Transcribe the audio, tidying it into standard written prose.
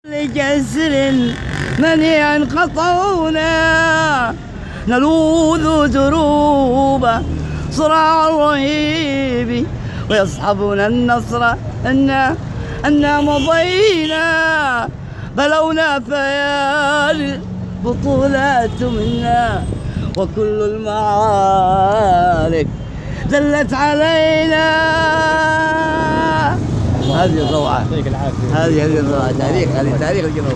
لجسر منيع قطعونا نلوذ دروب صراع الرهيب ويصحبنا النصر أنا مضينا بلونا فيا البطولات منا وكل المعارك دلت علينا. هذه الروعة، هذه الروعة، تاريخ، هذه تاريخ الجنوب.